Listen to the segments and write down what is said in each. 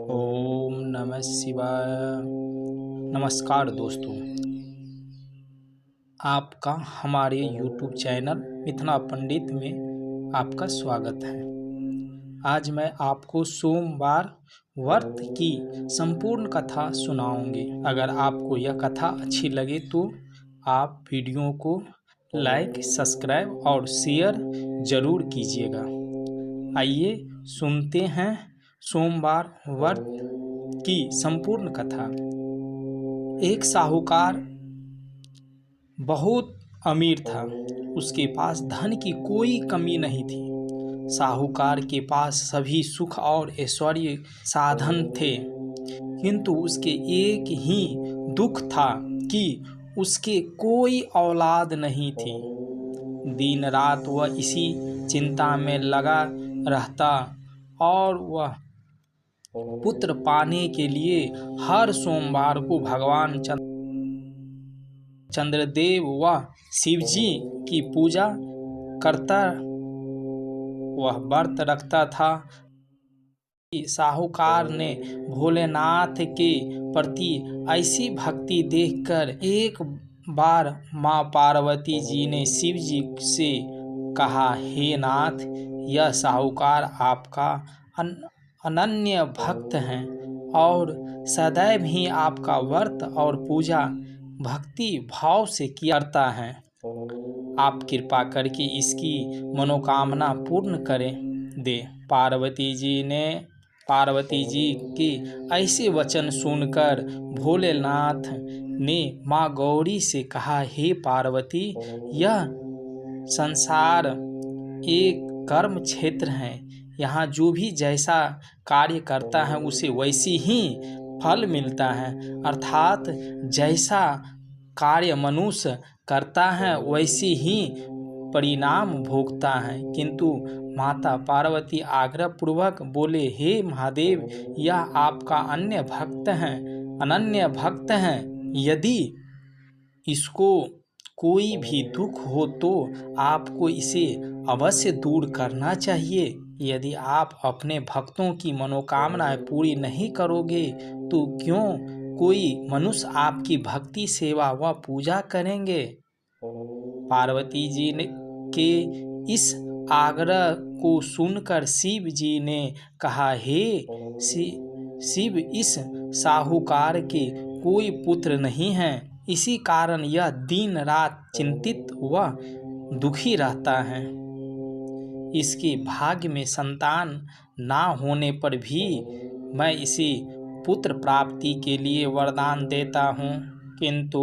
ओम नमः शिवाय। नमस्कार दोस्तों, आपका हमारे YouTube चैनल मिथुना पंडित में आपका स्वागत है। आज मैं आपको सोमवार व्रत की संपूर्ण कथा सुनाऊंगी। अगर आपको यह कथा अच्छी लगे तो आप वीडियो को लाइक, सब्सक्राइब और शेयर जरूर कीजिएगा। आइए सुनते हैं सोमवार व्रत की संपूर्ण कथा। एक साहूकार बहुत अमीर था। उसके पास धन की कोई कमी नहीं थी। साहूकार के पास सभी सुख और ऐश्वर्य साधन थे, किंतु उसके एक ही दुख था कि उसके कोई औलाद नहीं थी। दिन रात वह इसी चिंता में लगा रहता और वह पुत्र पाने के लिए हर सोमवार को भगवान चंद्रदेव व शिवजी की पूजा करता। वह व्रत रखता था। साहूकार ने भोलेनाथ के प्रति ऐसी भक्ति देखकर एक बार माँ पार्वती जी ने शिव जी से कहा, हे नाथ, यह साहूकार आपका अनन्य भक्त हैं और सदैव ही आपका व्रत और पूजा भक्ति भाव से किया करता है। आप कृपा करके इसकी मनोकामना पूर्ण करें दे। पार्वती जी के ऐसे वचन सुनकर भोलेनाथ ने माँ गौरी से कहा, हे पार्वती, यह संसार एक कर्म क्षेत्र है। यहाँ जो भी जैसा कार्य करता है उसे वैसी ही फल मिलता है। अर्थात जैसा कार्य मनुष्य करता है वैसी ही परिणाम भोगता है। किंतु माता पार्वती आग्रह पूर्वक बोले, हे महादेव, यह आपका अनन्य भक्त हैं। यदि इसको कोई भी दुख हो तो आपको इसे अवश्य दूर करना चाहिए। यदि आप अपने भक्तों की मनोकामनाएं पूरी नहीं करोगे तो क्यों कोई मनुष्य आपकी भक्ति, सेवा व पूजा करेंगे। पार्वती जी के इस आग्रह को सुनकर शिव जी ने कहा, हे शिव, इस साहूकार के कोई पुत्र नहीं है। इसी कारण यह दिन रात चिंतित व दुखी रहता है। इसके भाग्य में संतान ना होने पर भी मैं इसे पुत्र प्राप्ति के लिए वरदान देता हूँ, किंतु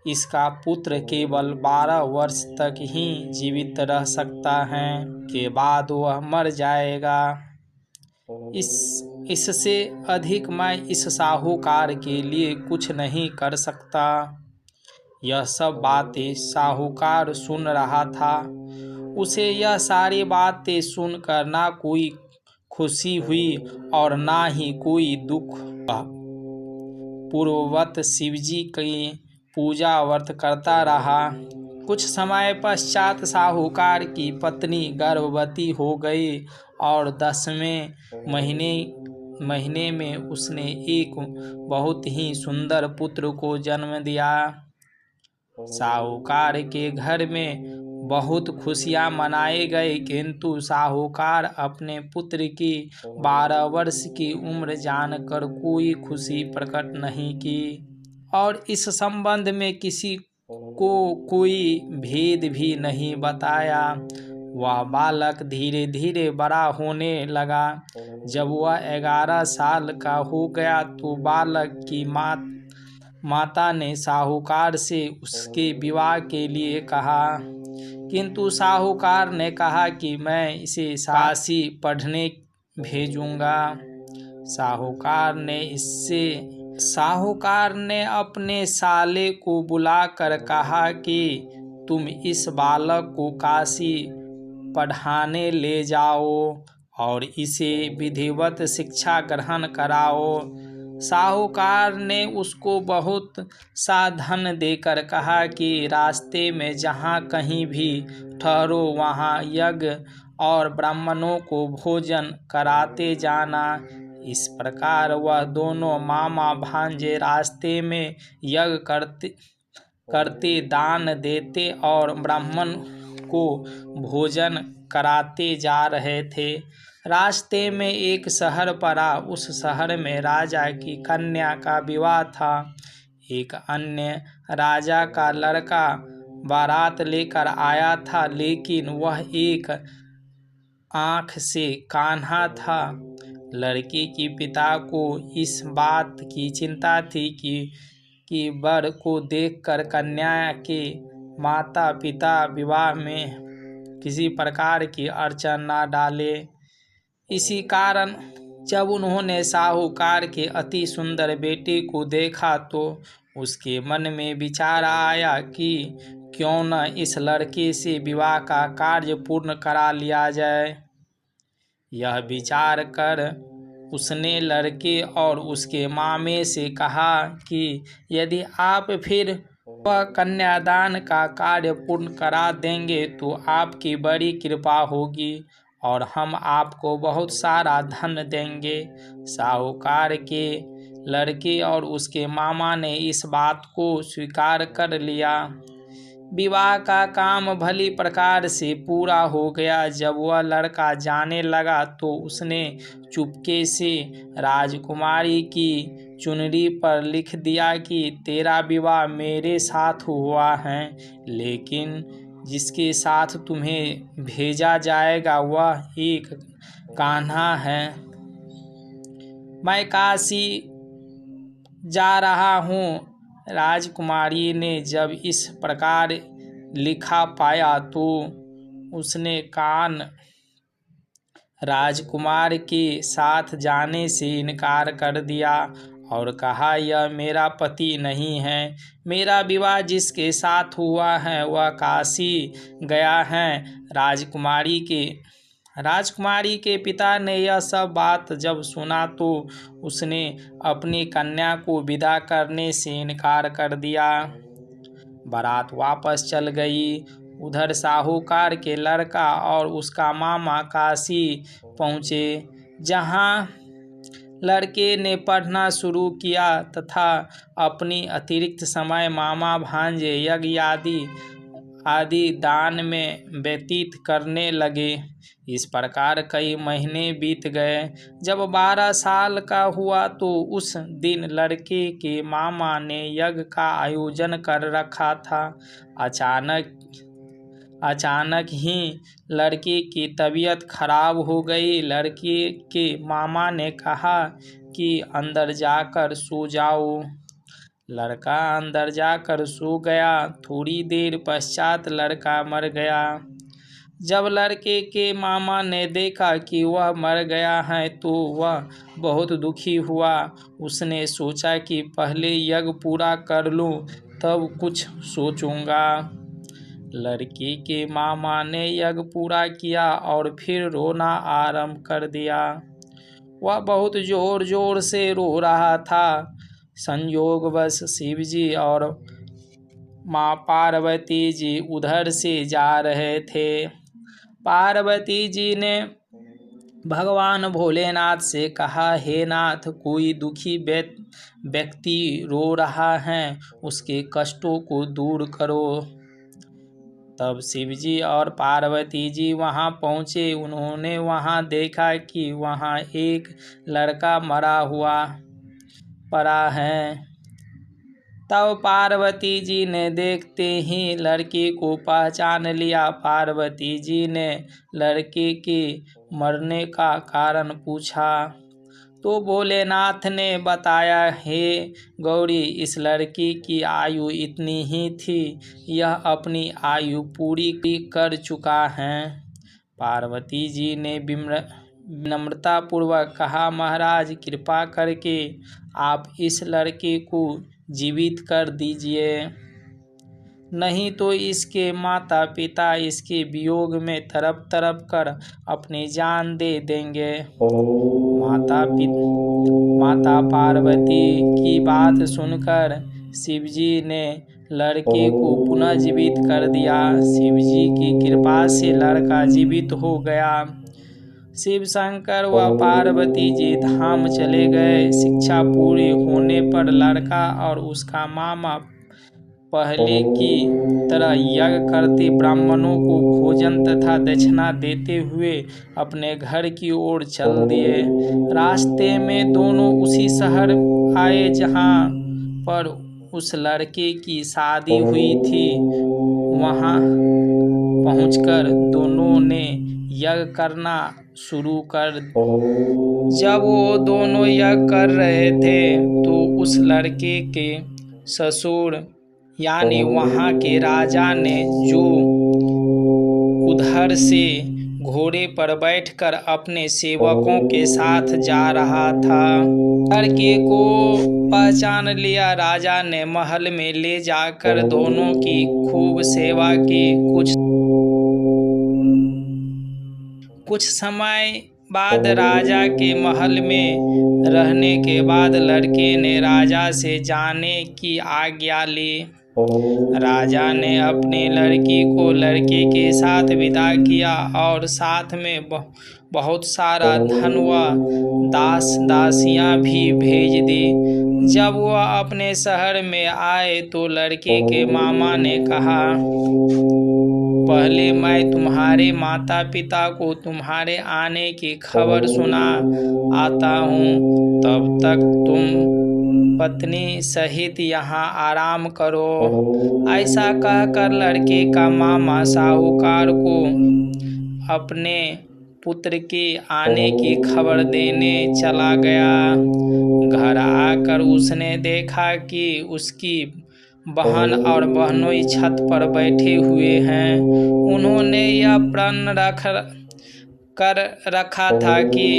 इसका पुत्र केवल 12 वर्ष तक ही जीवित रह सकता है, के बाद वह मर जाएगा। इससे अधिक मैं इस साहूकार के लिए कुछ नहीं कर सकता। यह सब बातें साहूकार सुन रहा था। उसे यह सारी बातें सुनकर ना कोई खुशी हुई और ना ही कोई दुख। पूर्ववत शिवजी की पूजा व्रत करता रहा। कुछ समय पश्चात साहूकार की पत्नी गर्भवती हो गई और 10वें महीने में उसने एक बहुत ही सुंदर पुत्र को जन्म दिया। साहूकार के घर में बहुत खुशियां मनाई गई, किंतु साहूकार अपने पुत्र की 12 वर्ष की उम्र जानकर कोई खुशी प्रकट नहीं की और इस संबंध में किसी को कोई भेद भी नहीं बताया। वह बालक धीरे धीरे बड़ा होने लगा। जब वह 11 साल का हो गया तो बालक की माता ने साहूकार से उसके विवाह के लिए कहा, किंतु साहूकार ने कहा कि मैं इसे काशी पढ़ने भेजूंगा। साहूकार ने अपने साले को बुलाकर कहा कि तुम इस बालक को काशी पढ़ाने ले जाओ और इसे विधिवत शिक्षा ग्रहण कराओ। साहूकार ने उसको बहुत सा धन देकर कहा कि रास्ते में जहाँ कहीं भी ठहरो वहाँ यज्ञ और ब्राह्मणों को भोजन कराते जाना। इस प्रकार वह दोनों मामा भांजे रास्ते में यज्ञ करते दान देते और ब्राह्मण को भोजन कराते जा रहे थे। रास्ते में एक शहर पड़ा। उस शहर में राजा की कन्या का विवाह था। एक अन्य राजा का लड़का बारात लेकर आया था, लेकिन वह एक आँख से कान्हा था। लड़की के पिता को इस बात की चिंता थी कि वर को देखकर कन्या के माता पिता विवाह में किसी प्रकार की अड़चन न डाले। इसी कारण जब उन्होंने साहूकार के अति सुंदर बेटे को देखा तो उसके मन में विचार आया कि क्यों न इस लड़के से विवाह का कार्य पूर्ण करा लिया जाए। यह विचार कर उसने लड़के और उसके मामे से कहा कि यदि आप फिर वह कन्यादान का कार्य पूर्ण करा देंगे तो आपकी बड़ी कृपा होगी और हम आपको बहुत सारा धन देंगे। साहूकार के लड़के और उसके मामा ने इस बात को स्वीकार कर लिया। विवाह का काम भली प्रकार से पूरा हो गया। जब वह लड़का जाने लगा तो उसने चुपके से राजकुमारी की चुनरी पर लिख दिया कि तेरा विवाह मेरे साथ हुआ है, लेकिन जिसके साथ तुम्हें भेजा जाएगा वह एक कान्हा है। मैं काशी जा रहा हूँ। राजकुमारी ने जब इस प्रकार लिखा पाया तो उसने कान राजकुमार के साथ जाने से इनकार कर दिया और कहा, यह मेरा पति नहीं है। मेरा विवाह जिसके साथ हुआ है वह काशी गया है। राजकुमारी के पिता ने यह सब बात जब सुना तो उसने अपनी कन्या को विदा करने से इनकार कर दिया। बारात वापस चल गई। उधर साहूकार के लड़का और उसका मामा काशी पहुँचे, जहाँ लड़के ने पढ़ना शुरू किया तथा अपनी अतिरिक्त समय मामा भांजे यज्ञ आदि दान में व्यतीत करने लगे। इस प्रकार कई महीने बीत गए। जब 12 साल का हुआ तो उस दिन लड़के के मामा ने यज्ञ का आयोजन कर रखा था। अचानक ही लड़के की तबीयत खराब हो गई। लड़के के मामा ने कहा कि अंदर जाकर सो जाओ। लड़का अंदर जाकर सो गया। थोड़ी देर पश्चात लड़का मर गया। जब लड़के के मामा ने देखा कि वह मर गया है तो वह बहुत दुखी हुआ। उसने सोचा कि पहले यज्ञ पूरा कर लूं तब कुछ सोचूंगा। लड़की के मामा ने यज्ञ पूरा किया और फिर रोना आरंभ कर दिया। वह बहुत जोर जोर से रो रहा था। संयोगवश शिवजी और माँ पार्वती जी उधर से जा रहे थे। पार्वती जी ने भगवान भोलेनाथ से कहा, हे नाथ, कोई दुखी व्यक्ति रो रहा है, उसके कष्टों को दूर करो। तब शिवजी और पार्वती जी वहां पहुंचे। उन्होंने वहां देखा कि वहां एक लड़का मरा हुआ पड़ा है। तब पार्वती जी ने देखते ही लड़के को पहचान लिया। पार्वती जी ने लड़के के मरने का कारण पूछा तो भोलेनाथ ने बताया, हे गौरी, इस लड़की की आयु इतनी ही थी, यह अपनी आयु पूरी कर चुका है। पार्वती जी ने विनम्रतापूर्वक कहा, महाराज, कृपा करके आप इस लड़के को जीवित कर दीजिए, नहीं तो इसके माता पिता इसके वियोग में तड़प तड़प कर अपनी जान दे देंगे। माता पार्वती की बात सुनकर शिवजी ने लड़के को पुनः जीवित कर दिया। शिवजी की कृपा से लड़का जीवित हो गया। शिव शंकर व पार्वती जी धाम चले गए। शिक्षा पूरी होने पर लड़का और उसका मामा पहले की तरह यज्ञ करते ब्राह्मणों को भोजन तथा दक्षिणा देते हुए अपने घर की ओर चल दिए। रास्ते में दोनों उसी शहर आए जहां पर उस लड़के की शादी हुई थी। वहां पहुंचकर दोनों ने यज्ञ करना शुरू कर। जब वो दोनों यज्ञ कर रहे थे तो उस लड़के के ससुर यानी वहां के राजा ने, जो उधर से घोड़े पर बैठकर अपने सेवकों के साथ जा रहा था, लड़के को पहचान लिया। राजा ने महल में ले जाकर दोनों की खूब सेवा की। कुछ समय बाद राजा के महल में रहने के बाद लड़के ने राजा से जाने की आज्ञा ली। राजा ने अपनी लड़की को लड़के के साथ विदा किया और साथ में बहुत सारा धन व दास दासियां भी भेज दी। जब वह अपने शहर में आए तो लड़के के मामा ने कहा, पहले मैं तुम्हारे माता पिता को तुम्हारे आने की खबर सुना आता हूँ, तब तक तुम पत्नी सहित यहाँ आराम करो। ऐसा कहकर लड़के का मामा साहूकार को अपने पुत्र के आने की खबर देने चला गया। घर आकर उसने देखा कि उसकी बहन और बहनोई छत पर बैठे हुए हैं। उन्होंने यह प्रण कर रखा था कि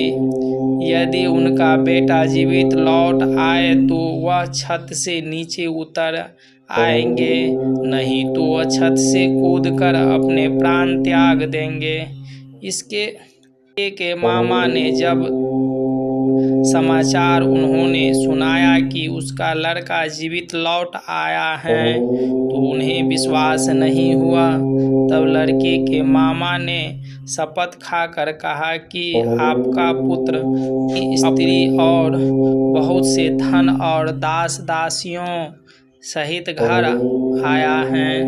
यदि उनका बेटा जीवित लौट आए तो वह छत से नीचे उतर आएंगे, नहीं तो वह छत से कूदकर अपने प्राण त्याग देंगे। इसके के मामा ने जब समाचार उन्होंने सुनाया कि उसका लड़का जीवित लौट आया है तो उन्हें विश्वास नहीं हुआ। तब लड़के के मामा ने शपथ खाकर कहा कि आपका पुत्र स्त्री और बहुत से धन और दास दासियों सहित घर आया है।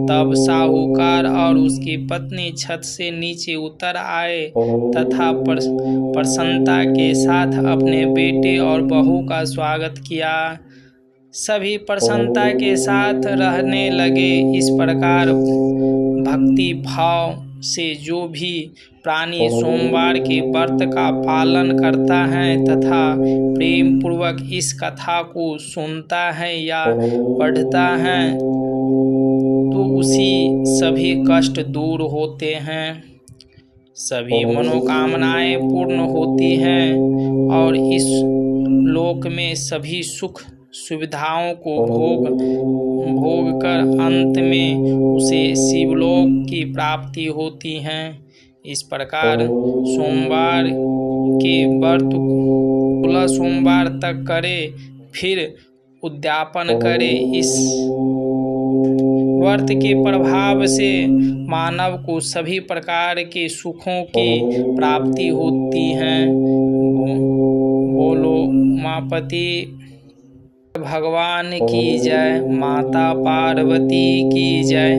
तब साहूकार और उसकी पत्नी छत से नीचे उतर आए तथा प्रसन्नता के साथ अपने बेटे और बहू का स्वागत किया। सभी प्रसन्नता के साथ रहने लगे। इस प्रकार भक्ति भाव से जो भी प्राणी सोमवार के व्रत का पालन करता है तथा प्रेम पूर्वक इस कथा को सुनता है या पढ़ता है तो उसी सभी कष्ट दूर होते हैं, सभी मनोकामनाएं पूर्ण होती हैं और इस लोक में सभी सुख सुविधाओं को भोग कर अंत में उसे शिवलोक की प्राप्ति होती है। इस प्रकार सोमवार के व्रत 16 सोमवार तक करे, फिर उद्यापन करे। इस व्रत के प्रभाव से मानव को सभी प्रकार के सुखों की प्राप्ति होती है। बोलो उमापति भगवान की जय, माता पार्वती की जय।